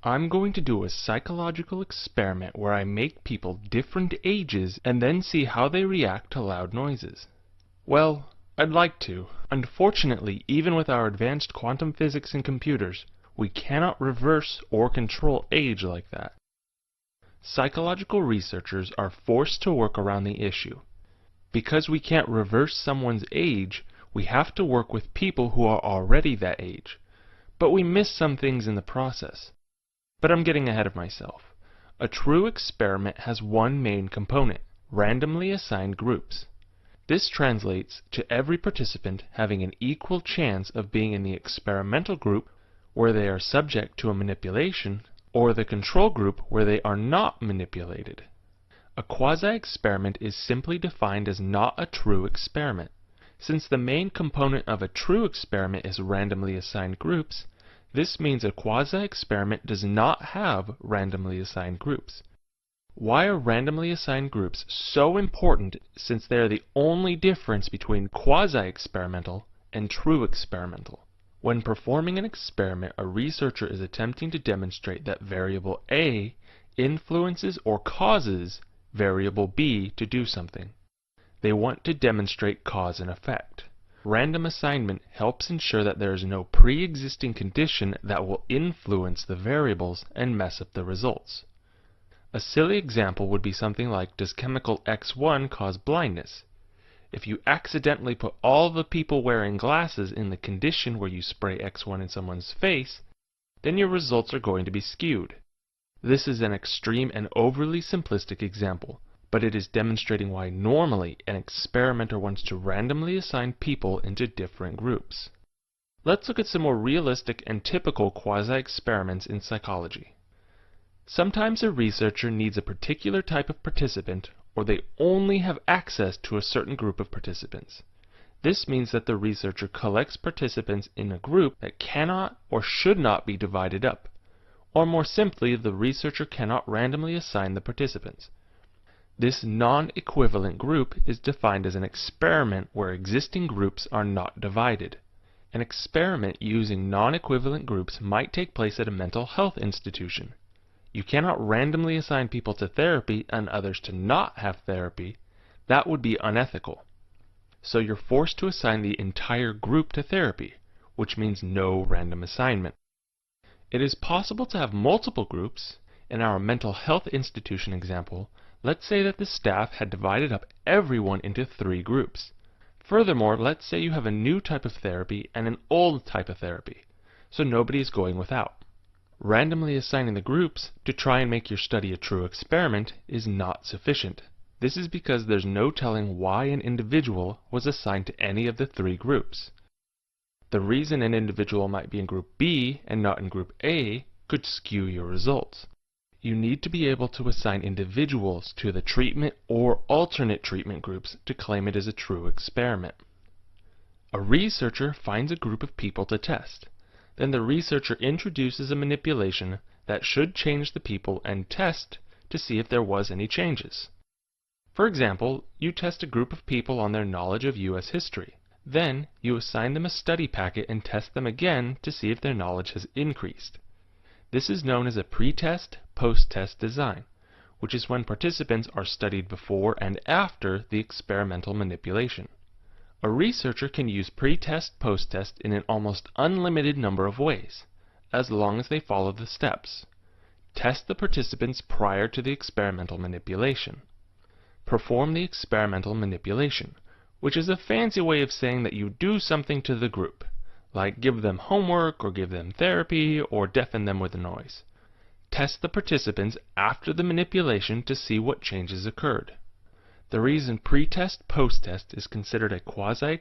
I'm going to do a psychological experiment where I make people different ages and then see how they react to loud noises. Well, I'd like to. Unfortunately, even with our advanced quantum physics and computers, we cannot reverse or control age like that. Psychological researchers are forced to work around the issue. Because we can't reverse someone's age, we have to work with people who are already that age. But we miss some things in the process. But I'm getting ahead of myself. A true experiment has one main component: randomly assigned groups. This translates to every participant having an equal chance of being in the experimental group where they are subject to a manipulation, or the control group where they are not manipulated. A quasi-experiment is simply defined as not a true experiment. Since the main component of a true experiment is randomly assigned groups, this means a quasi-experiment does not have randomly assigned groups. Why are randomly assigned groups so important, since they are the only difference between quasi-experimental and true experimental? When performing an experiment, a researcher is attempting to demonstrate that variable A influences or causes variable B to do something. They want to demonstrate cause and effect. Random assignment helps ensure that there is no pre-existing condition that will influence the variables and mess up the results. A silly example would be something like, does chemical X1 cause blindness? If you accidentally put all the people wearing glasses in the condition where you spray X1 in someone's face, then your results are going to be skewed. This is an extreme and overly simplistic example, but it is demonstrating why normally an experimenter wants to randomly assign people into different groups. Let's look at some more realistic and typical quasi-experiments in psychology. Sometimes a researcher needs a particular type of participant, or they only have access to a certain group of participants. This means that the researcher collects participants in a group that cannot or should not be divided up. Or more simply, the researcher cannot randomly assign the participants. This non-equivalent group is defined as an experiment where existing groups are not divided. An experiment using non-equivalent groups might take place at a mental health institution. You cannot randomly assign people to therapy and others to not have therapy. That would be unethical. So you're forced to assign the entire group to therapy, which means no random assignment. It is possible to have multiple groups. In our mental health institution example, let's say that the staff had divided up everyone into 3 groups. Furthermore, let's say you have a new type of therapy and an old type of therapy, so nobody is going without. Randomly assigning the groups to try and make your study a true experiment is not sufficient. This is because there's no telling why an individual was assigned to any of the 3 groups. The reason an individual might be in group B and not in group A could skew your results. You need to be able to assign individuals to the treatment or alternate treatment groups to claim it as a true experiment. A researcher finds a group of people to test. Then the researcher introduces a manipulation that should change the people and test to see if there was any changes. For example, you test a group of people on their knowledge of U.S. history. Then you assign them a study packet and test them again to see if their knowledge has increased. This is known as a pre-test, post-test design, which is when participants are studied before and after the experimental manipulation. A researcher can use pre-test, post-test in an almost unlimited number of ways, as long as they follow the steps. Test the participants prior to the experimental manipulation. Perform the experimental manipulation, which is a fancy way of saying that you do something to the group, like give them homework or give them therapy or deafen them with noise. Test the participants after the manipulation to see what changes occurred. The reason pre-test, post-test is considered a quasi